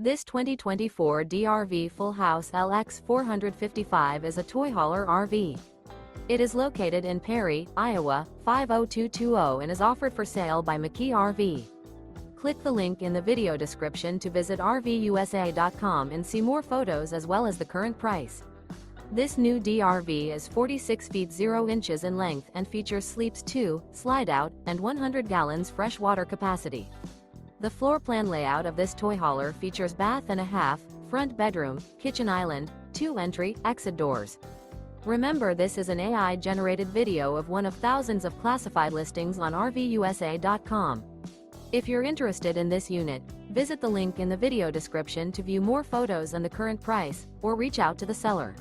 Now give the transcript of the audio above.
This 2024 DRV FullHouse LX455 is a toy hauler RV. It is located in Perry, Iowa, 50220 and is offered for sale by McKee RV. Click the link in the video description to visit RVUSA.com and see more photos as well as the current price. This new DRV is 46 feet 0 inches in length and features sleeps 2, Slideout, and 100 gallons fresh water capacity. The floor plan layout of this toy hauler features bath and a half, front bedroom, kitchen island, 2 entry, exit doors. Remember, this is an AI-generated video of one of thousands of classified listings on RVUSA.com. If you're interested in this unit, visit the link in the video description to view more photos and the current price, or reach out to the seller.